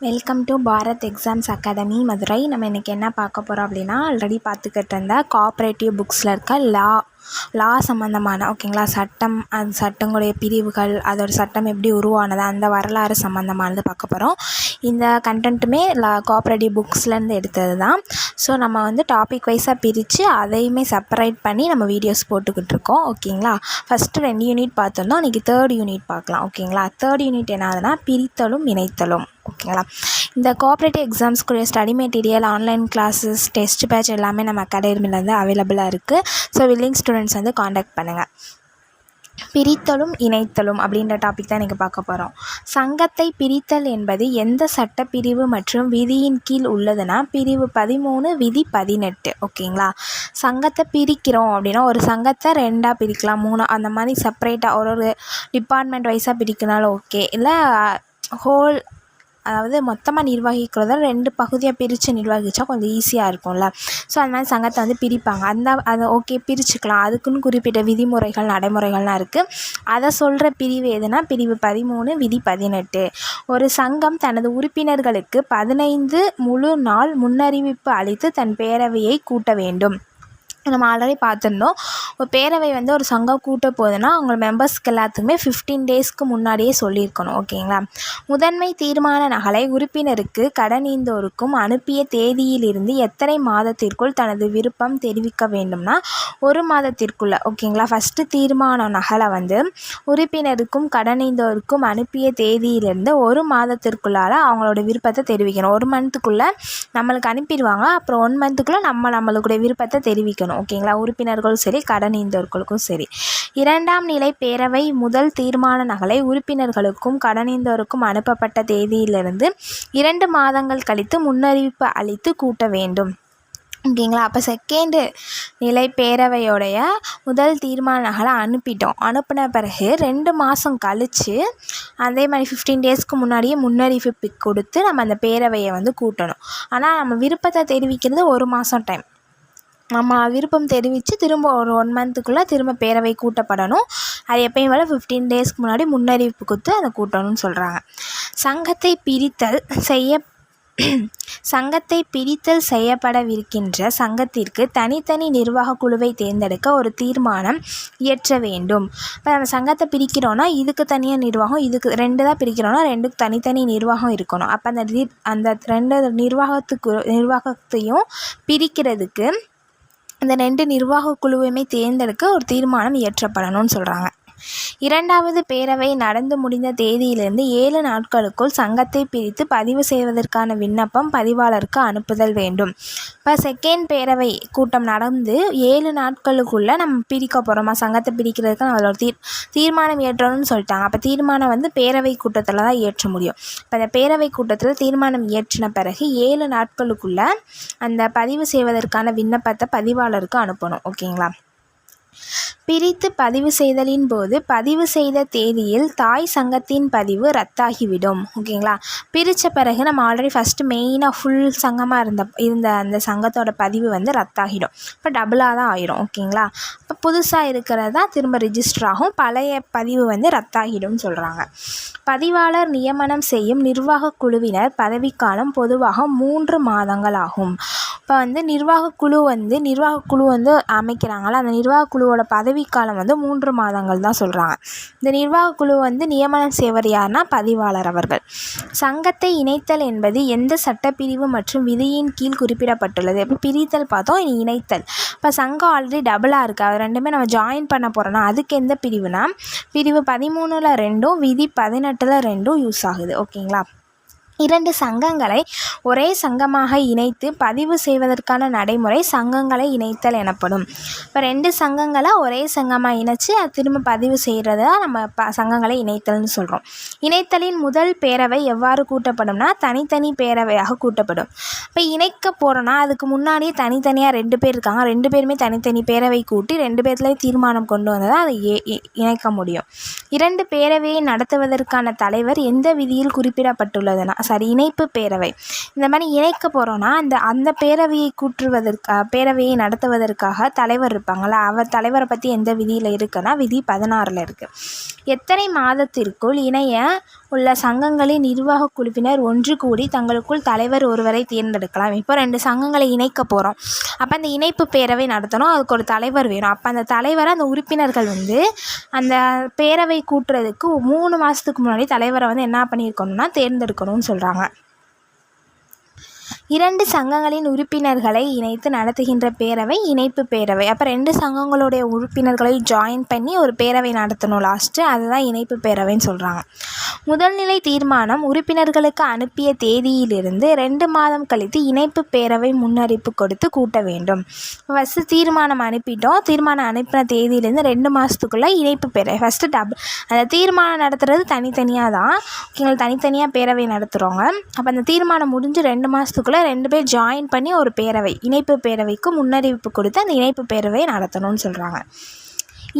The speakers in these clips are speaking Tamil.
Welcome to Bharat exams academy Madurai. நம்ம இன்றைக்கி என்ன பார்க்க போகிறோம் அப்படின்னா, ஆல்ரெடி பார்த்துக்கிட்டு இருந்த கோஆப்ரேட்டிவ் புக்ஸில் இருக்க லா சம்மந்தமான ஓகேங்களா, சட்டம், அந்த சட்டங்களுடைய பிரிவுகள், அதோட சட்டம் எப்படி உருவானது, அந்த வரலாறு சம்மந்தமானது பார்க்க போகிறோம். இந்த கண்டென்ட்டுமே கோஆப்ரேட்டிவ் புக்ஸ்லேருந்து எடுத்தது தான். ஸோ நம்ம வந்து டாபிக் வைஸாக பிரித்து அதையுமே செப்பரேட் பண்ணி நம்ம வீடியோஸ் போட்டுக்கிட்டு இருக்கோம். ஓகேங்களா, ஃபஸ்ட்டு 2 யூனிட் பார்த்துருந்தோம். இன்றைக்கி 3rd யூனிட் பார்க்கலாம். ஓகேங்களா, 3rd யூனிட் என்னதுன்னா பிரித்தலும் இணைத்தலும். ஓகேங்களா, இந்த கோஆப்ரேட்டிவ் எக்ஸாம்ஸ்க்குரிய study material, online classes, test batch எல்லாமே நம்ம அகாடமிலேருந்து அவைலபிளாக இருக்குது. ஸோ வில்லிங் ஸ்டூடெண்ட்ஸ் வந்து காண்டாக்ட் பண்ணுங்கள். பிரித்தலும் இணைத்தலும் அப்படின்ற டாபிக் தான் இன்றைக்கி பார்க்க போகிறோம். சங்கத்தை பிரித்தல் என்பது எந்த சட்டப்பிரிவு மற்றும் விதியின் கீழ் உள்ளதுன்னா பிரிவு 13 விதி 18. ஓகேங்களா, சங்கத்தை பிரிக்கிறோம் அப்படின்னா ஒரு சங்கத்தை 2ஆக பிரிக்கலாம், 3 அந்த மாதிரி செப்பரேட்டாக ஒரு டிபார்ட்மெண்ட் வைஸாக பிரிக்கினாலும் ஓகே, இல்லை ஹோல் அதாவது மொத்தமாக நிர்வகிக்கிறத 2 பகுதியாக பிரித்து நிர்வகித்தா கொஞ்சம் ஈஸியாக இருக்கும்ல. ஸோ அந்த மாதிரி சங்கத்தை வந்து பிரிப்பாங்க. அதை ஓகே பிரிச்சுக்கலாம். அதுக்குன்னு குறிப்பிட்ட விதிமுறைகள், நடைமுறைகள்லாம் இருக்குது. அதை சொல்கிற பிரிவு எதுனா பிரிவு 13 விதி 18. ஒரு சங்கம் தனது உறுப்பினர்களுக்கு 15 முழு நாள் முன்னறிவிப்பு அளித்து தன் பேரவையை கூட்ட வேண்டும். நம்ம ஆல்ரெடி பார்த்துருந்தோம். ஒரு பேரவை வந்து ஒரு சங்கம் கூட்ட போகுதுன்னா அவங்க மெம்பர்ஸ்க்கு எல்லாத்துக்குமே 15 டேஸ்க்கு முன்னாடியே சொல்லியிருக்கணும். ஓகேங்களா, முதன்மை தீர்மான நகலை உறுப்பினருக்கு கடனீந்தோருக்கும் அனுப்பிய தேதியிலிருந்து எத்தனை மாதத்திற்குள் தனது விருப்பம் தெரிவிக்க வேண்டும்னா 1 மாதத்திற்குள்ளே. ஓகேங்களா, ஃபஸ்ட்டு தீர்மான நகலை வந்து உறுப்பினருக்கும் கடனீந்தோருக்கும் அனுப்பிய தேதியிலிருந்து 1 மாதத்திற்குள்ளால் அவங்களோட விருப்பத்தை தெரிவிக்கணும். 1 மந்த்துக்குள்ளே நம்மளுக்கு அனுப்பிடுவாங்க. அப்புறம் 1 மந்த்துக்குள்ளே நம்மளுடைய விருப்பத்தை தெரிவிக்கணும். ஓகேங்களா, உறுப்பினர்களும் சரி, கடனீந்தோர்களுக்கும் சரி. 2ஆம் நிலை பேரவை முதல் தீர்மான நகலை உறுப்பினர்களுக்கும் கடனீந்தோருக்கும் அனுப்பப்பட்ட தேதியிலிருந்து 2 மாதங்கள் கழித்து முன்னறிவிப்பு அளித்து கூட்ட வேண்டும். ஓகேங்களா, அப்போ 2nd நிலை பேரவையோடைய முதல் தீர்மான நகலை அனுப்பின பிறகு 2 மாதம் கழித்து அதே மாதிரி 15 டேஸ்க்கு முன்னாடியே முன்னறிவிப்பு கொடுத்து நம்ம அந்த பேரவையை வந்து கூட்டணும். ஆனால் நம்ம விருப்பத்தை தெரிவிக்கிறது 1 மாதம் டைம். நம்ம விருப்பம் தெரிவித்து திரும்ப ஒரு 1 மந்த்துக்குள்ளே திரும்ப பேரவை கூட்டப்படணும். அது எப்பயும் போல் 15 டேஸ்க்கு முன்னாடி முன்னறிவிப்பு கொடுத்து அதை கூட்டணும்னு சொல்கிறாங்க. சங்கத்தை பிரித்தல் செய்யப்படவிருக்கின்ற சங்கத்திற்கு தனித்தனி நிர்வாக குழுவை தேர்ந்தெடுக்க ஒரு தீர்மானம் இயற்ற வேண்டும். இப்போ நம்ம சங்கத்தை பிரிக்கிறோன்னா இதுக்கு தனியாக நிர்வாகம், இதுக்கு 2 தான் பிரிக்கிறோன்னா 2க்கு தனித்தனி நிர்வாகம் இருக்கணும். அப்போ அந்த 2 நிர்வாகத்தையும் பிரிக்கிறதுக்கு இந்த 2 நிர்வாக குழுவையுமே தேர்ந்தெடுக்க ஒரு தீர்மானம் இயற்றப்படணும்னு சொல்கிறாங்க. 2வது பேரவை நடந்து முடிந்த தேதியிலிருந்து 7 நாட்களுக்குள் சங்கத்தை பிரித்து பதிவு செய்வதற்கான விண்ணப்பம் பதிவாளருக்கு அனுப்புதல் வேண்டும். இப்போ 2nd பேரவை கூட்டம் நடந்து 7 நாட்களுக்குள்ளே நம்ம பிரிக்க போகிறோமா, சங்கத்தை பிரிக்கிறதுக்கு நம்மளோட தீர்மானம் ஏற்றணும்னு சொல்லிட்டாங்க. அப்போ தீர்மானம் வந்து பேரவை கூட்டத்தில் தான் ஏற்ற முடியும். இப்போ அந்த பேரவை கூட்டத்தில் தீர்மானம் இயற்றின பிறகு 7 நாட்களுக்குள்ளே அந்த பதிவு செய்வதற்கான விண்ணப்பத்தை பதிவாளருக்கு அனுப்பணும். ஓகேங்களா, பிரித்து பதிவு செய்தலின் போது பதிவு செய்த தேதியில் தாய் சங்கத்தின் பதிவு ரத்தாகிவிடும். ஓகேங்களா, பிரித்த பிறகு நம்ம ஆல்ரெடி ஃபஸ்ட்டு மெயினாக ஃபுல் சங்கமாக இருந்த அந்த சங்கத்தோட பதிவு வந்து ரத்தாகிடும். இப்போ டபுளாக தான் ஆயிரும். ஓகேங்களா, இப்போ புதுசாக இருக்கிறது தான் திரும்ப ரிஜிஸ்டர் ஆகும். பழைய பதிவு வந்து ரத்தாகிடும்னு சொல்கிறாங்க. பதிவாளர் நியமனம் செய்யும் நிர்வாக குழுவினர் பதவிக்காலம் பொதுவாக 3 மாதங்கள் ஆகும். இப்போ வந்து நிர்வாக குழு வந்து அமைக்கிறாங்களா, அந்த நிர்வாக குழுவோட பதவிக்காலம் வந்து 3 மாதங்கள் தான் சொல்கிறாங்க. இந்த நிர்வாக குழு வந்து நியமனம் செய்வர் யாருன்னா பதிவாளர் அவர்கள். சங்கத்தை இணைத்தல் என்பது எந்த சட்டப்பிரிவு மற்றும் விதியின் கீழ் குறிப்பிடப்பட்டுள்ளது. இப்போ பிரித்தல் பார்த்தோம், இனி இணைத்தல். இப்போ சங்கம் ஆல்ரெடி டபுளாக இருக்குது, அது 2மே நம்ம ஜாயின் பண்ண போகிறோன்னா அதுக்கு எந்த பிரிவுனா பிரிவு 13ல் 2ம் விதி 18ல் 2ம் யூஸ் ஆகுது. ஓகேங்களா, 2 சங்கங்களை ஒரே சங்கமாக இணைத்து பதிவு செய்வதற்கான நடைமுறை சங்கங்களை இணைத்தல் எனப்படும். இப்போ 2 சங்கங்களை ஒரே சங்கமாக இணைச்சி அது திரும்ப பதிவு செய்கிறத நம்ம சங்கங்களை இணைத்தல்னு சொல்கிறோம். இணைத்தலின் முதல் பேரவை எவ்வாறு கூட்டப்படும்னா தனித்தனி பேரவையாக கூட்டப்படும். இப்போ இணைக்க போகிறோன்னா அதுக்கு முன்னாடியே தனித்தனியாக 2 பேர் இருக்காங்க, 2 பேருமே தனித்தனி பேரவை கூட்டி 2 பேர்லேயும் தீர்மானம் கொண்டு வந்தால் தான் அதை இணைக்க முடியும். 2 பேரவையை நடத்துவதற்கான தலைவர் எந்த விதியில் குறிப்பிடப்பட்டுள்ளதுன்னா இணைப்பு பேரவை. இந்த மாதிரி இணைக்க போகிறோன்னா அந்த பேரவையை நடத்துவதற்காக தலைவர் இருப்பாங்கள்ல, தலைவரை பற்றி எந்த விதியில் இருக்குன்னா விதி 16 இருக்குது. எத்தனை மாதத்திற்குள் இணைய உள்ள சங்கங்களின் நிர்வாக குழுவினர் ஒன்று கூடி தங்களுக்குள் தலைவர் ஒருவரை தேர்ந்தெடுக்கலாம். இப்போ 2 சங்கங்களை இணைக்க போகிறோம். அப்போ அந்த இணைப்பு பேரவை நடத்தணும், அதுக்கு ஒரு தலைவர் வேணும். அப்போ அந்த தலைவரை அந்த உறுப்பினர்கள் அந்த பேரவை கூட்டுறதுக்கு 3 மாதத்துக்கு முன்னாடி தலைவரை என்ன பண்ணியிருக்கணும்னா தேர்ந்தெடுக்கணும்னு சொல்கிறாங்க. 2 சங்கங்களின் உறுப்பினர்களை இணைத்து நடத்துகின்ற பேரவை இணைப்பு பேரவை. அப்போ 2 சங்கங்களுடைய உறுப்பினர்களை ஜாயின் பண்ணி ஒரு பேரவை நடத்தணும் லாஸ்ட்டு, அதுதான் இணைப்பு பேரவைன்னு சொல்கிறாங்க. முதல்நிலை தீர்மானம் உறுப்பினர்களுக்கு அனுப்பிய தேதியிலிருந்து 2 மாதம் கழித்து இணைப்பு பேரவை முன்னறிப்பு கொடுத்து கூட்ட வேண்டும். ஃபஸ்ட்டு தீர்மானம் அனுப்பிட்டோம், தீர்மானம் அனுப்பின தேதியிலேருந்து 2 மாதத்துக்குள்ளே இணைப்பு பேரவை. ஃபஸ்ட்டு அந்த தீர்மானம் நடத்துகிறது தனித்தனியாக தான், ஓகேங்களா, தனித்தனியாக பேரவை நடத்துகிறோங்க. அப்போ அந்த தீர்மானம் முடிஞ்சு 2 மாதத்துக்குள்ளே 2 பேர் ஜாயின் பண்ணி ஒரு பேரவை, இணைப்பு பேரவைக்கு முன்னறிவிப்பு கொடுத்து அந்த இணைப்பு பேரவையை நடத்தணும்னு சொல்கிறாங்க.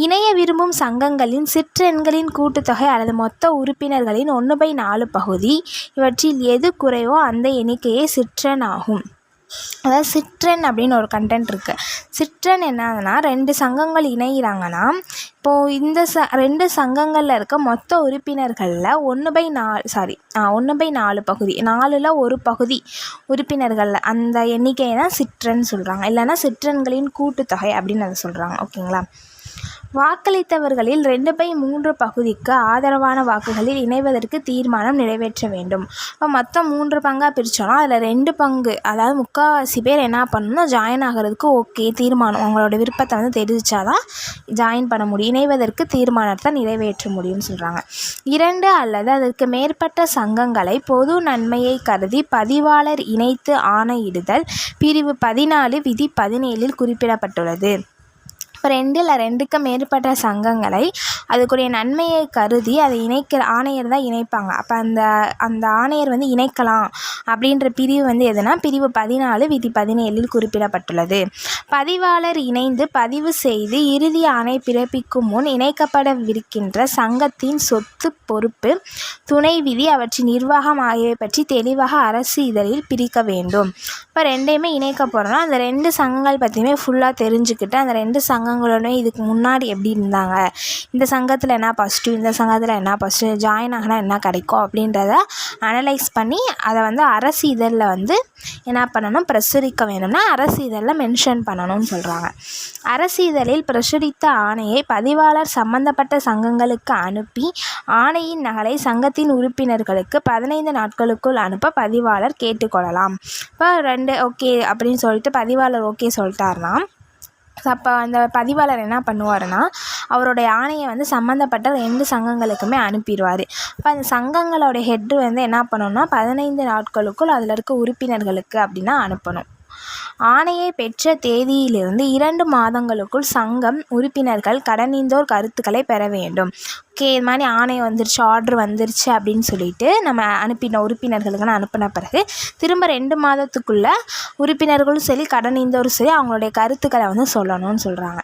இணைய விரும்பும் சங்கங்களின் சிற்றெண்களின் கூட்டுத்தொகை அல்லது மொத்த உறுப்பினர்களின் 1/4 பகுதி, இவற்றில் எது குறைவோ அந்த எண்ணிக்கையே சிற்றெண் ஆகும். அதாவது சிற்றெண் அப்படின்னு ஒரு கண்டென்ட் இருக்குது. சிற்றெண் என்னதுன்னா 2 சங்கங்கள் இணைகிறாங்கன்னா இப்போது இந்த 2 சங்கங்களில் இருக்க மொத்த உறுப்பினர்களில் 1/4 பகுதி, 4ல் 1 பகுதி உறுப்பினர்களில் அந்த எண்ணிக்கையை தான் சிற்றெண் சொல்கிறாங்க. இல்லைன்னா சிற்றெண்களின் கூட்டுத்தொகை அப்படின்னு அதை சொல்கிறாங்க. ஓகேங்களா. வாக்களித்தவர்களில் 2/3 பகுதிக்கு ஆதரவான வாக்குகளில் இணைவதற்கு தீர்மானம் நிறைவேற்ற வேண்டும். இப்போ மொத்தம் 3 பங்காக பிரித்தோன்னா அதில் 2 பங்கு, அதாவது 3/4 பேர் என்ன பண்ணணும்னா ஜாயின் ஆகிறதுக்கு ஓகே தீர்மானம் அவங்களோட விருப்பத்தை தெரிவித்தாதான் ஜாயின் பண்ண முடியும், இணைவதற்கு தீர்மானத்தை நிறைவேற்ற முடியும்னு சொல்கிறாங்க. 2 அல்லது அதற்கு மேற்பட்ட சங்கங்களை பொது நன்மையை கருதி பதிவாளர் இணைத்து ஆணையிடுதல் பிரிவு 14 விதி 17 குறிப்பிடப்பட்டுள்ளது. இப்போ 2 இல்லை 2க்கு மேற்பட்ட சங்கங்களை அதுக்குரிய நன்மையை கருதி அதை ஆணையர் தான் இணைப்பாங்க. அப்போ அந்த ஆணையர் இணைக்கலாம் அப்படின்ற பிரிவு எதுனா பிரிவு 14 விதி 17 குறிப்பிடப்பட்டுள்ளது. பதிவாளர் இணைந்து பதிவு செய்து இறுதி ஆணை பிறப்பிக்கும் முன் இணைக்கப்படவிருக்கின்ற சங்கத்தின் சொத்து, பொறுப்பு, துணை விதி, அவற்றின் நிர்வாகம் ஆகியவை பற்றி தெளிவாக அரசு இதழில் பிரிக்க வேண்டும். இப்போ 2யுமே இணைக்க போகிறோன்னா அந்த 2 சங்கங்கள் பற்றியுமே ஃபுல்லாக தெரிஞ்சுக்கிட்டு அந்த 2 சங்கங்களோட இதுக்கு முன்னாடி எப்படி இருந்தாங்க, இந்த சங்கத்தில் என்ன பாசிட்டிவ், இந்த சங்கத்தில் என்ன பாசிட்டிவ், ஜாயின் ஆகினா என்ன கிடைக்கும் அப்படின்றத அனலைஸ் பண்ணி அதை அரசு இதழில் என்ன பண்ணணும், பிரசுரிக்க வேணும்னா அரசு இதழில் மென்ஷன் பண்ணணும்னு சொல்கிறாங்க. அரசு இதழில் பிரசுரித்த ஆணையை பதிவாளர் சம்பந்தப்பட்ட சங்கங்களுக்கு அனுப்பி ஆணையின் நகலை சங்கத்தின் உறுப்பினர்களுக்கு 15 நாட்களுக்குள் அனுப்ப பதிவாளர் கேட்டுக்கொள்ளலாம். இப்போ 2 ஓகே அப்படின்னு சொல்லிட்டு பதிவாளர் ஓகே சொல்லிட்டாருன்னா அப்போ அந்த பதிவாளர் என்ன பண்ணுவாருன்னா அவருடைய ஆணையை சம்மந்தப்பட்ட 2 சங்கங்களுக்குமே அனுப்பிடுவார். இப்போ அந்த சங்கங்களோட ஹெட்டு என்ன பண்ணணும்னா 15 நாட்களுக்குள் அதில் இருக்க உறுப்பினர்களுக்கு அப்படின்னா அனுப்பணும். ஆணையை பெற்ற தேதியிலிருந்து 2 மாதங்களுக்குள் சங்கம் உறுப்பினர்கள் கடனீந்தோர் கருத்துக்களை பெற வேண்டும். ஓகே, இது மாதிரி ஆணையம் வந்துருச்சு, ஆர்டர் வந்துருச்சு அப்படின்னு சொல்லிட்டு நம்ம அனுப்பின உறுப்பினர்களுக்குன்னு அனுப்பின பிறகு திரும்ப 2 மாதத்துக்குள்ளே உறுப்பினர்களும் சரி கடனீந்தோரும் சரி அவங்களுடைய கருத்துக்களை சொல்லணும்னு சொல்கிறாங்க.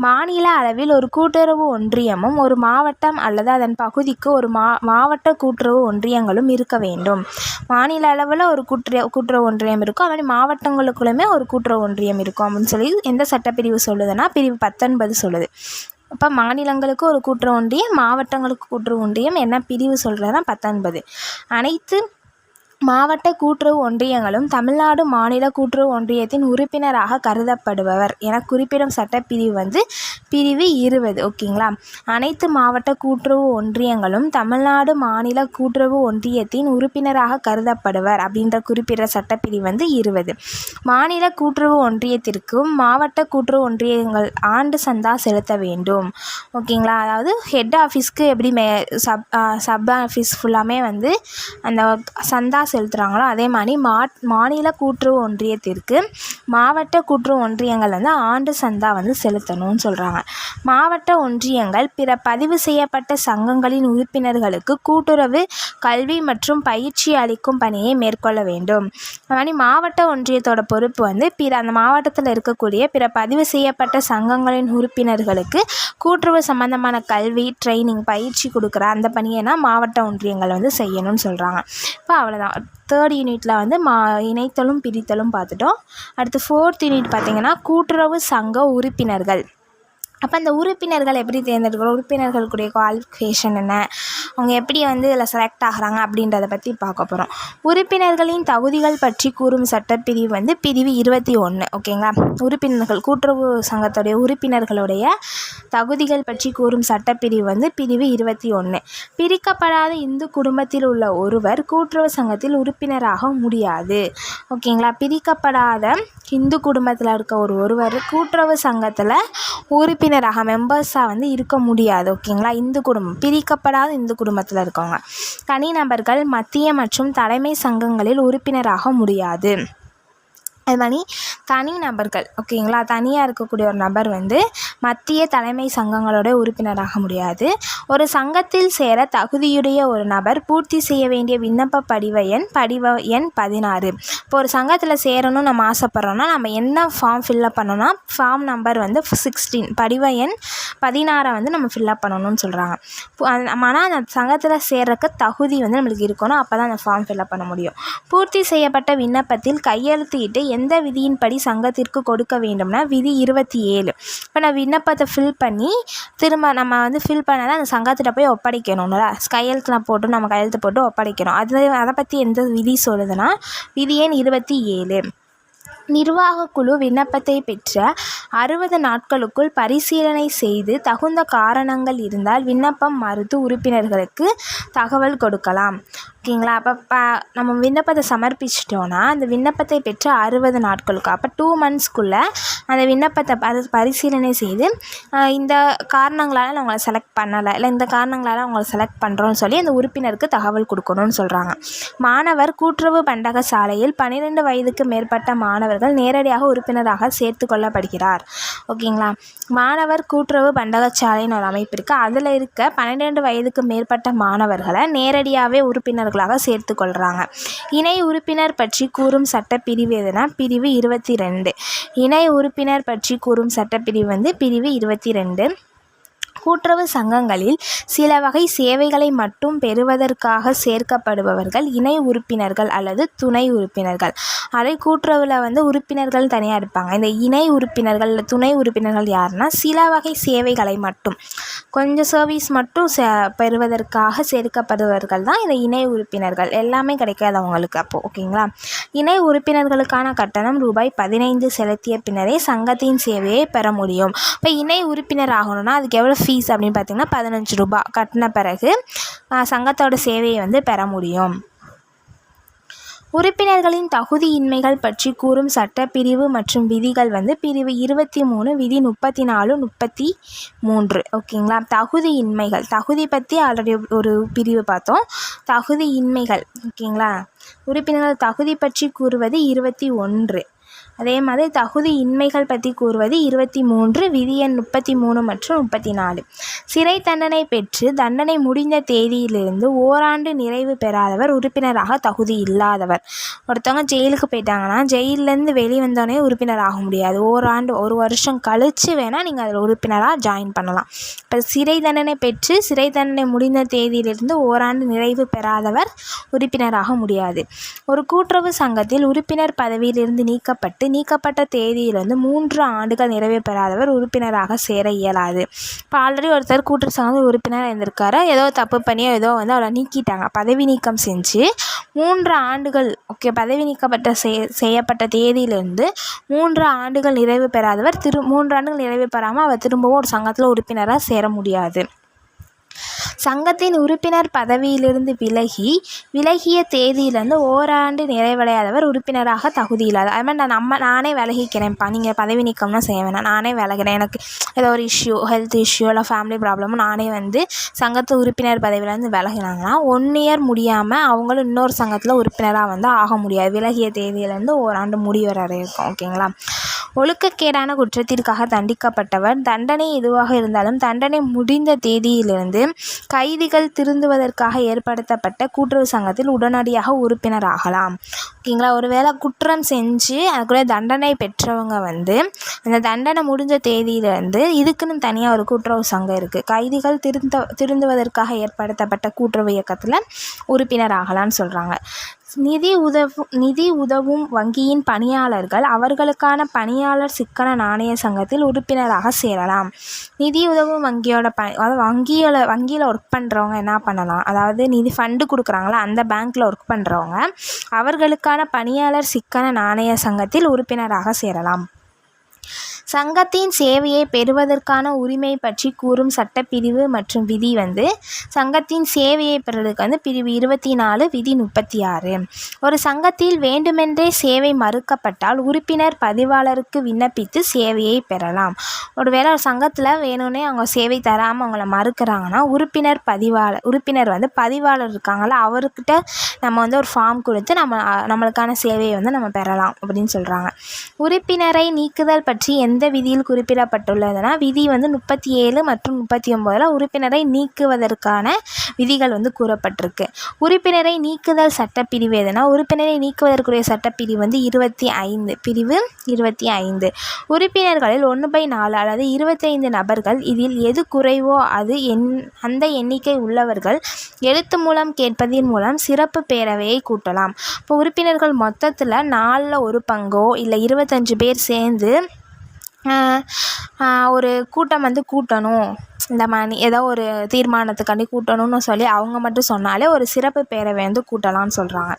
மாநில அளவில் ஒரு கூட்டுறவு ஒன்றியமும் ஒரு மாவட்டம் அல்லது அதன் பகுதிக்கு ஒரு மாவட்ட கூட்டுறவு ஒன்றியங்களும் இருக்க வேண்டும். மாநில அளவில் ஒரு கூட்டுறவு ஒன்றியம் இருக்கும், அது மாதிரி மாவட்டங்களுக்குள்ளுமே ஒரு கூட்டுறவு ஒன்றியம் இருக்கும் அப்படின்னு சொல்லி எந்த சட்டப்பிரிவு சொல்லுதுன்னா பிரிவு 19 சொல்லுது. அப்போ மாநிலங்களுக்கு ஒரு கூட்டுறவு ஒன்றியம், மாவட்டங்களுக்கு கூட்டுறவு ஒன்றியம் என்ன பிரிவு சொல்கிறதுனா 19. அனைத்து மாவட்ட கூட்டுறவு ஒன்றியங்களும் தமிழ்நாடு மாநில கூட்டுறவு ஒன்றியத்தின் உறுப்பினராக கருதப்படுபவர் என குறிப்பிடும் சட்டப்பிரிவு பிரிவு 20. ஓகேங்களா. அனைத்து மாவட்ட கூட்டுறவு ஒன்றியங்களும் தமிழ்நாடு மாநில கூட்டுறவு ஒன்றியத்தின் உறுப்பினராக கருதப்படுவர் அப்படின்ற குறிப்பிட்ட சட்டப்பிரிவு 20. மாநில கூட்டுறவு ஒன்றியத்திற்கும் மாவட்ட கூட்டுறவு ஒன்றியங்கள் ஆண்டு சந்தா செலுத்த வேண்டும். ஓகேங்களா. அதாவது ஹெட் ஆஃபீஸ்க்கு எப்படி சப் ஆஃபீஸ் ஃபுல்லாமே அந்த சந்தா செலுத்துகிறாங்களோ அதே மாதிரி மாநில கூட்டுறவு ஒன்றியத்திற்கு மாவட்ட கூட்டுறவு ஒன்றியங்கள் ஆண்டு சந்தா செலுத்தணும்னு சொல்கிறாங்க. மாவட்ட ஒன்றியங்கள் பிற பதிவு செய்யப்பட்ட சங்கங்களின் உறுப்பினர்களுக்கு கூட்டுறவு கல்வி மற்றும் பயிற்சி அளிக்கும் பணியை மேற்கொள்ள வேண்டும். அது மாதிரி மாவட்ட ஒன்றியத்தோட பொறுப்பு பிற அந்த மாவட்டத்தில் இருக்கக்கூடிய பிற பதிவு செய்யப்பட்ட சங்கங்களின் உறுப்பினர்களுக்கு கூட்டுறவு சம்பந்தமான கல்வி, ட்ரைனிங், பயிற்சி கொடுக்குற அந்த பணியை மாவட்ட ஒன்றியங்கள் செய்யணும்னு சொல்கிறாங்க. இப்போ அவ்வளோதான். தேர்ட் யூனிட்டில் வந்து இணைத்தலும் பிரித்தலும் பார்த்துட்டோம். அடுத்து 4th யூனிட் பார்த்திங்கன்னா கூட்டுறவு சங்க உறுப்பினர்கள். அப்போ அந்த உறுப்பினர்கள் எப்படி தேர்ந்தெடுக்கிறோம், உறுப்பினர்களுக்குடைய குவாலிஃபிகேஷன் என்ன, அவங்க எப்படி வந்து இதில் செலக்ட் ஆகிறாங்க அப்படின்றத பற்றி பார்க்க போகிறோம். உறுப்பினர்களின் தகுதிகள் பற்றி கூறும் சட்டப்பிரிவு வந்து பிரிவு 21. ஓகேங்களா. உறுப்பினர்கள் கூட்டுறவு சங்கத்துடைய உறுப்பினர்களுடைய தகுதிகள் பற்றி கூறும் சட்டப்பிரிவு வந்து பிரிவு 21. பிரிக்கப்படாத இந்து குடும்பத்தில் உள்ள ஒருவர் கூட்டுறவு சங்கத்தில் உறுப்பினராக முடியாது. ஓகேங்களா. பிரிக்கப்படாத இந்து குடும்பத்தில் இருக்க ஒருவர் கூட்டுறவு சங்கத்தில் உறுப்பினராக மெம்பர்ஸாக வந்து இருக்க முடியாது. ஓகேங்களா. இந்து குடும்பம் பிரிக்கப்படாத இந்து குடும்பத்தில் இருக்கவங்க. தனிநபர்கள் மத்திய மற்றும் தலைமை சங்கங்களில் உறுப்பினராக முடியாது. அது மாதிரி தனிநபர்கள், ஓகேங்களா, தனியாக இருக்கக்கூடிய ஒரு நபர் வந்து மத்திய தலைமை சங்கங்களோட உறுப்பினராக முடியாது. ஒரு சங்கத்தில் சேர தகுதியுடைய ஒரு நபர் பூர்த்தி செய்ய வேண்டிய விண்ணப்ப படிவ எண் 16. இப்போ ஒரு சங்கத்தில் சேரணும்னு நம்ம ஆசைப்பட்றோன்னா நம்ம என்ன ஃபார்ம் ஃபில்லப் பண்ணணும்னா ஃபார்ம் நம்பர் வந்து 16 படிவ எண் 16 வந்து நம்ம ஃபில்லப் பண்ணணும்னு சொல்கிறாங்க. ஆனால் அந்த சங்கத்தில் சேர்றதுக்கு தகுதி வந்து நம்மளுக்கு இருக்கணும். அப்போ தான் அந்த ஃபார்ம் ஃபில்லப் பண்ண முடியும். பூர்த்தி செய்யப்பட்ட விண்ணப்பத்தில் கையெழுத்திட்டு எந்த விதியின்படி சங்கத்திற்கு கொடுக்க வேண்டும்னா விதி 27. இப்போ நான் விண்ணப்பத்தை ஃபில் பண்ணி திரும்ப நம்ம வந்து ஃபில் பண்ணால் அந்த சங்கத்திட்ட போய் ஒப்படைக்கணும்ல, கையெழுத்துலாம் போட்டு நம்ம கையெழுத்து போட்டு ஒப்படைக்கணும். அதை பற்றி எந்த விதி சொல்லுதுன்னா விதி எண் 27. நிர்வாக குழு விண்ணப்பத்தை பெற்ற 60 நாட்களுக்குள் பரிசீலனை செய்து தகுந்த காரணங்கள் இருந்தால் விண்ணப்பம் மறுத்து உறுப்பினர்களுக்கு தகவல் கொடுக்கலாம். ஓகேங்களா. அப்போ நம்ம விண்ணப்பத்தை சமர்ப்பிச்சிட்டோன்னா அந்த விண்ணப்பத்தை பெற்ற 60 நாட்களுக்கு அப்போ 2 monthsக்குள்ளே அந்த விண்ணப்பத்தை பரிசீலனை செய்து இந்த காரணங்களால் நான் உங்களை செலக்ட் பண்ணலை, இல்லை இந்த காரணங்களால் உங்களை செலக்ட் பண்ணுறோன்னு சொல்லி அந்த உறுப்பினருக்கு தகவல் கொடுக்கணும்னு சொல்கிறாங்க. மாணவர் கூட்டுறவு பண்டக சாலையில் 12 வயதுக்கு மேற்பட்ட மாணவர்கள் நேரடியாக உறுப்பினராக சேர்த்து கொள்ளப்படுகிறார். ஓகேங்களா. மாணவர் கூட்டுறவு பண்டகச்சாலைன்னு ஒரு அமைப்பு இருக்குது. அதில் இருக்க 12 வயதுக்கு மேற்பட்ட மாணவர்களை நேரடியாகவே உறுப்பினர்களாக சேர்த்து கொள்கிறாங்க. இணை உறுப்பினர் பற்றி கூறும் சட்டப்பிரிவு எதுனா பிரிவு 22. இணை உறுப்பினர் பற்றி கூறும் சட்டப்பிரிவு வந்து பிரிவு 22. கூட்டுறவு சங்கங்களில் சில வகை சேவைகளை மட்டும் பெறுவதற்காக சேர்க்கப்படுபவர்கள் இணை உறுப்பினர்கள் அல்லது துணை உறுப்பினர்கள். அதே கூட்டுறவில் வந்து உறுப்பினர்கள் தனியாக இருப்பாங்க. இந்த இணை உறுப்பினர்கள் துணை உறுப்பினர்கள் யாருன்னா சில வகை சேவைகளை மட்டும் கொஞ்சம் சர்வீஸ் மட்டும் பெறுவதற்காக சேர்க்கப்படுபவர்கள் தான் இந்த இணை உறுப்பினர்கள். எல்லாமே கிடைக்காது அவங்களுக்கு அப்போது. ஓகேங்களா. இணை உறுப்பினர்களுக்கான கட்டணம் ₹15 செலுத்திய பின்னரே சங்கத்தின் சேவையை பெற முடியும். இப்போ இணை உறுப்பினர் ஆகணும்னா அதுக்கு எவ்வளோ ஃபீஸ் அப்படின்னு பார்த்தீங்கன்னா ₹15 கட்டின பிறகு சங்கத்தோட சேவையை வந்து பெற முடியும். உறுப்பினர்களின் தகுதியின்மைகள் பற்றி கூறும் சட்டப்பிரிவு மற்றும் விதிகள் வந்து பிரிவு 23 விதி 34 33. ஓகேங்களா. தகுதியின்மைகள், தகுதி பற்றி ஆல்ரெடி ஒரு பிரிவு பார்த்தோம். தகுதியின்மைகள், ஓகேங்களா, உறுப்பினர்கள் தகுதி பற்றி கூறுவது 21. அதே மாதிரி தகுதியின்மைகள் பற்றி கூறுவது 23 விதி எண் 33 மற்றும் 34. சிறை தண்டனை பெற்று தண்டனை முடிந்த தேதியிலிருந்து ஓராண்டு நிறைவு பெறாதவர் உறுப்பினராக தகுதி இல்லாதவர். ஒருத்தவங்க ஜெயிலுக்கு போயிட்டாங்கன்னா ஜெயிலேருந்து வெளிவந்தோடனே உறுப்பினர் ஆக முடியாது. ஓராண்டு 1 வருஷம் கழித்து வேணால் நீங்கள் அதில் உறுப்பினராக ஜாயின் பண்ணலாம். இப்போ சிறை தண்டனை பெற்று சிறை தண்டனை முடிந்த தேதியிலிருந்து ஓராண்டு நிறைவு பெறாதவர் உறுப்பினராக முடியாது. ஒரு கூட்டுறவு சங்கத்தில் உறுப்பினர் பதவியிலிருந்து நீக்கப்பட்ட தேதியிலிருந்து 3 ஆண்டுகள் நிறைவு பெறாதவர் உறுப்பினராக சேர இயலாது. இப்போ ஆல்ரெடி ஒருத்தர் கூட்டுறவு சங்கத்தில் உறுப்பினர் இருந்திருக்காரு, ஏதோ தப்பு பண்ணி ஏதோ வந்து அவரை நீக்கிட்டாங்க, பதவி நீக்கம் செஞ்சு 3 ஆண்டுகள் பதவி நீக்கப்பட்ட செய்யப்பட்ட தேதியிலிருந்து 3 ஆண்டுகள் நிறைவு பெறாதவர் 3 ஆண்டுகள் நிறைவு பெறாமல் அவர் திரும்பவும் ஒரு சங்கத்தில் உறுப்பினராக சேர முடியாது. சங்கத்தின் உறுப்பினர் பதவியிலிருந்து விலகிய தேதியிலிருந்து ஓராண்டு நிறைவடையாதவர் உறுப்பினராக தகுதி இல்லாத. அது மாதிரி நானே விலகிக்கிறேன்ப்பா, நீங்கள் பதவி நீக்கம்னா செய்ய வேணாம், நானே விலகிறேன், எனக்கு ஏதோ ஒரு இஷ்யூ, ஹெல்த் இஷ்யூ இல்லை ஃபேமிலி ப்ராப்ளமும் நானே வந்து சங்கத்து உறுப்பினர் பதவியிலேருந்து விலகினாங்கன்னா 1 year முடியாமல் அவங்களும் இன்னொரு சங்கத்தில் உறுப்பினராக வந்து ஆக முடியாது. விலகிய தேதியிலேருந்து ஓராண்டு முடிவர இருக்கும். ஓகேங்களா. ஒழுக்கக்கேடான குற்றத்திற்காக தண்டிக்கப்பட்டவர் தண்டனை எதுவாக இருந்தாலும் தண்டனை முடிந்த தேதியிலிருந்து கைதிகள் திருந்துவதற்காக ஏற்படுத்தப்பட்ட கூட்டுறவு சங்கத்தில் உடனடியாக உறுப்பினர் ஆகலாம். ஓகேங்களா. ஒரு வேளை குற்றம் செஞ்சு அதுக்குள்ள தண்டனை பெற்றவங்க வந்து அந்த தண்டனை முடிஞ்ச தேதியிலேருந்து இதுக்குன்னு தனியாக ஒரு கூட்டுறவு சங்கம் இருக்குது. கைதிகள் திருந்துவதற்காக ஏற்படுத்தப்பட்ட கூட்டுறவு இயக்கத்தில் உறுப்பினர் ஆகலாம்னு சொல்கிறாங்க. நிதி உதவும் வங்கியின் பணியாளர்கள் அவர்களுக்கான பணியாளர் சிக்கன நாணய சங்கத்தில் உறுப்பினராக சேரலாம். நிதி உதவும் வங்கியோட அதாவது வங்கியில் ஒர்க் பண்ணுறவங்க என்ன பண்ணலாம், அதாவது நிதி ஃபண்டு கொடுக்குறாங்களா அந்த பேங்க்கில் ஒர்க் பண்ணுறவங்க அவர்களுக்கான பணியாளர் சிக்கன நாணய சங்கத்தில் உறுப்பினராக சேரலாம். சங்கத்தின் சேவையை பெறுவதற்கான உரிமை பற்றி கூறும் சட்டப்பிரிவு மற்றும் விதி சங்கத்தின் சேவையை பெறுவதற்கு பிரிவு 24 விதி 36. ஒரு சங்கத்தில் வேண்டுமென்றே சேவை மறுக்கப்பட்டால் உறுப்பினர் பதிவாளருக்கு விண்ணப்பித்து சேவையை பெறலாம். ஒருவேளை ஒரு சங்கத்தில் வேணும்னே அவங்க சேவை தராமல் அவங்கள மறுக்கிறாங்கன்னா உறுப்பினர் பதிவாளர் இருக்காங்களா அவர்கிட்ட நம்ம ஒரு ஃபார்ம் கொடுத்து நம்மளுக்கான சேவையை நம்ம பெறலாம் அப்படின்னு சொல்கிறாங்க. உறுப்பினரை நீக்குதல் பற்றி எந்த விதியில் குறிப்பிடப்பட்டுள்ளதுன்னா விதி 37 மற்றும் 39 உறுப்பினரை நீக்குவதற்கான விதிகள் கூறப்பட்டிருக்கு. உறுப்பினரை நீக்குதல் சட்டப்பிரிவு எதுனா உறுப்பினரை நீக்குவதற்குரிய சட்டப்பிரிவு 25 பிரிவு 25. உறுப்பினர்களில் 1/4 அல்லது 25 நபர்கள் இதில் எது குறைவோ அந்த எண்ணிக்கை உள்ளவர்கள் எழுத்து மூலம் கேட்பதின் மூலம் சிறப்பு பேரவையை கூட்டலாம். இப்போ உறுப்பினர்கள் மொத்தத்தில் 4ல் 1 பங்கோ இல்லை 25 பேர் சேர்ந்து ஒரு கூட்டம் கூட்டணும், இந்த மாதிரி ஏதோ ஒரு தீர்மானத்துக்காண்டி கூட்டணும்னு சொல்லி அவங்க மட்டும் சொன்னாலே ஒரு சிறப்பு பேரவை கூட்டலாம்னு சொல்கிறாங்க.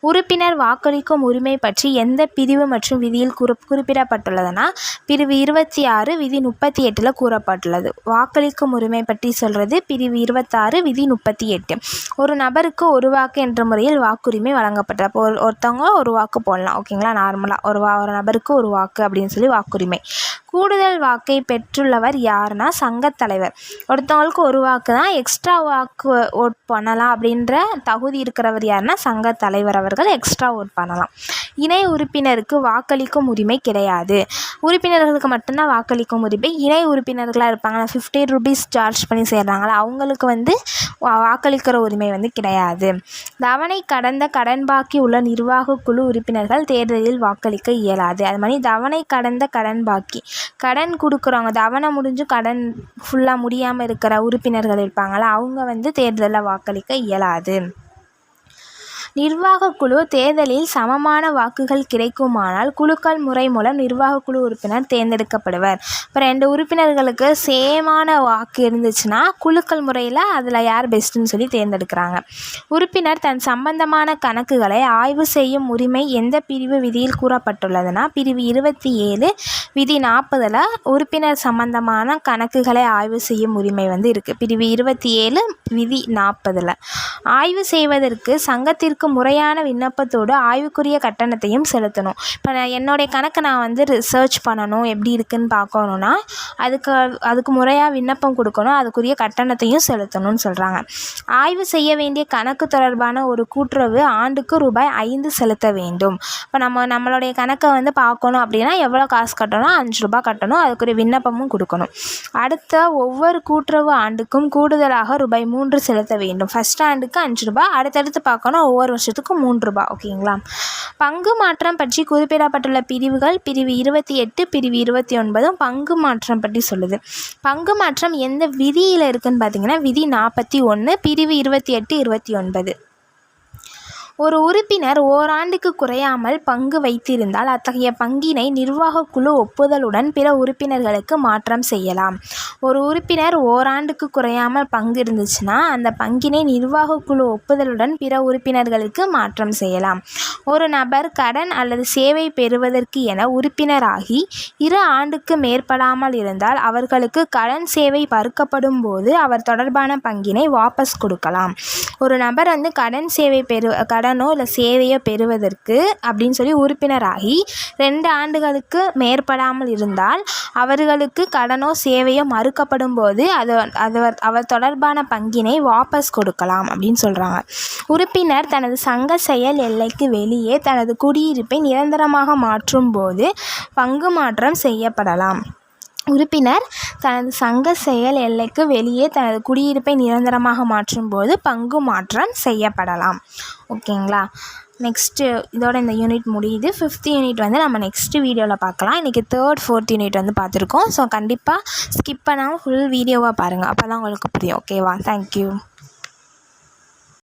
உறுப்பினர் வாக்களிக்கும் உரிமை பற்றி எந்த பிரிவு மற்றும் விதியில் குறிப்பிடப்பட்டுள்ளதுன்னா பிரிவு 26 விதி 38 கூறப்பட்டுள்ளது. வாக்களிக்கும் உரிமை பற்றி சொல்கிறது பிரிவு 26 விதி 38. ஒரு நபருக்கு ஒரு வாக்கு என்ற முறையில் வாக்குரிமை வழங்கப்பட்டது. அப்போ ஒருத்தவங்க ஒரு வாக்கு போடலாம், ஓகேங்களா. நார்மலாக ஒரு நபருக்கு ஒரு வாக்கு அப்படின்னு சொல்லி வாக்குரிமை. கூடுதல் வாக்கை பெற்றுள்ளவர் யாருன்னா சங்கத் தலைவர். ஒருத்தவங்களுக்கு ஒரு வாக்கு தான், எக்ஸ்ட்ரா வாக்கு ஓட் பண்ணலாம் அப்படின்ற தகுதி இருக்கிறவர் யாருன்னா சங்கத் தலைவர் அவர்கள் எக்ஸ்ட்ரா ஓட் பண்ணலாம். இணை உறுப்பினருக்கு வாக்களிக்கும் உரிமை கிடையாது. உறுப்பினர்களுக்கு மட்டும்தான் வாக்களிக்கும் உரிமை. இணை உறுப்பினர்களாக இருப்பாங்க, 50 ரூபீஸ் சார்ஜ் பண்ணி சேர்றாங்களா அவங்களுக்கு வாக்களிக்கிற உரிமை கிடையாது. தவணை கடந்த கடன் பாக்கி உள்ள நிர்வாக குழு உறுப்பினர்கள் தேர்தலில் வாக்களிக்க இயலாது. அது மாதிரி தவணை கடந்த கடன் பாக்கி கடன் கொடுக்குறவங்க தவணை முடிஞ்சு கடன் ஃபுல்லாக முடியாமல் இருக்கிற உறுப்பினர்கள் இருப்பாங்களா அவங்க தேர்தலில் வாக்களிக்க இயலாது. நிர்வாக குழு தேர்தலில் சமமான வாக்குகள் கிடைக்குமானால் குலுக்கல் முறை மூலம் நிர்வாக குழு உறுப்பினர் தேர்ந்தெடுக்கப்படுவர். இப்போ 2 உறுப்பினர்களுக்கு சேமான வாக்கு இருந்துச்சுன்னா குலுக்கல் முறையில் அதில் யார் பெஸ்ட்டுன்னு சொல்லி தேர்ந்தெடுக்கிறாங்க. உறுப்பினர் தன் சம்பந்தமான கணக்குகளை ஆய்வு செய்யும் உரிமை எந்த பிரிவு விதியில் கூறப்பட்டுள்ளதுன்னா பிரிவு 27 விதி 40 உறுப்பினர் சம்பந்தமான கணக்குகளை ஆய்வு செய்யும் உரிமை இருக்குது. பிரிவு 27 விதி 40. ஆய்வு செய்வதற்கு சங்கத்திற்கு முறையான விண்ணப்பத்தோடு ஆய்வுக்குரிய கட்டணத்தையும் செலுத்தணும். இப்போ என்னுடைய கணக்கு நான் ரிசர்ச் பண்ணணும், எப்படி இருக்குன்னு பார்க்கணுன்னா அதுக்கு முறையாக விண்ணப்பம் கொடுக்கணும், அதுக்குரிய கட்டணத்தையும் செலுத்தணும்னு சொல்கிறாங்க. ஆய்வு செய்ய வேண்டிய கணக்கு தொடர்பான ஒரு கூட்டுறவு ஆண்டுக்கு ரூபாய் 5 செலுத்த வேண்டும். இப்போ நம்மளுடைய கணக்கை பார்க்கணும் அப்படின்னா எவ்வளோ காசு கட்டணும், 5 ரூபாய் கட்டணும், அதுக்குரிய விண்ணப்பமும் கொடுக்கணும். அடுத்த ஒவ்வொரு கூட்டுறவு ஆண்டுக்கும் கூடுதலாக ரூபாய் 3 செலுத்த வேண்டும். ஃபஸ்ட் ஆண்டுக்கு 5 ரூபாய், அடுத்தடுத்து பார்க்கணும் ஒவ்வொரு வருஷத்துக்கு 3 ரூபாய், ஓகேங்களா. பங்கு மாற்றம் பற்றி குறிப்பிடப்பட்டுள்ள பிரிவுகள் பிரிவு 28 பிரிவு 29 பங்கு மாற்றம் பற்றி சொல்லுது. பங்கு மாற்றம் எந்த விதியில் இருக்குன்னு பார்த்தீங்கன்னா விதி 41 பிரிவு 28 29. ஒரு உறுப்பினர் ஓராண்டுக்கு குறையாமல் பங்கு வைத்திருந்தால் அத்தகைய பங்கினை நிர்வாக குழு ஒப்புதலுடன் பிற உறுப்பினர்களுக்கு மாற்றம் செய்யலாம். ஒரு உறுப்பினர் ஓராண்டுக்கு குறையாமல் பங்கு இருந்துச்சுன்னா அந்த பங்கினை நிர்வாக குழு ஒப்புதலுடன் பிற உறுப்பினர்களுக்கு மாற்றம் செய்யலாம். ஒரு நபர் கடன் அல்லது சேவை பெறுவதற்கு என உறுப்பினராகி 2 ஆண்டுக்கு மேற்படாமல் இருந்தால் அவர்களுக்கு கடன் சேவை மறுக்கப்படும் போது அவர் தொடர்பான பங்கினை வாபஸ் கொடுக்கலாம். ஒரு நபர் கடன் சேவை கடனோ இல்லை சேவையோ பெறுவதற்கு அப்படின்னு சொல்லி உறுப்பினராகி 2 ஆண்டுகளுக்கு மேற்படாமல் இருந்தால் அவர்களுக்கு கடனோ சேவையோ மறுக்கப்படும் போது அவர் தொடர்பான பங்கினை வாபஸ் கொடுக்கலாம் அப்படின்னு சொல்கிறாங்க. உறுப்பினர் தனது சங்க செயல் எல்லைக்கு வெளியே தனது குடியிருப்பை நிரந்தரமாக மாற்றும் போது பங்கு மாற்றம் செய்யப்படலாம். உறுப்பினர் தனது சங்க செயல் எல்லைக்கு வெளியே தனது குடியிருப்பை நிரந்தரமாக மாற்றும் போது பங்கு மாற்றம் செய்யப்படலாம். ஓகேங்களா. நெக்ஸ்ட்டு இதோட இந்த யூனிட் முடியுது. 5th யூனிட் நம்ம நெக்ஸ்ட் வீடியோவில் பார்க்கலாம். இன்றைக்கி 3rd 4th யூனிட் பார்த்துருக்கோம். ஸோ கண்டிப்பாக ஸ்கிப் பண்ணாமல் ஃபுல் வீடியோவாக பாருங்கள், அப்போ தான் உங்களுக்கு புரியும். ஓகேவா. தேங்க்யூ.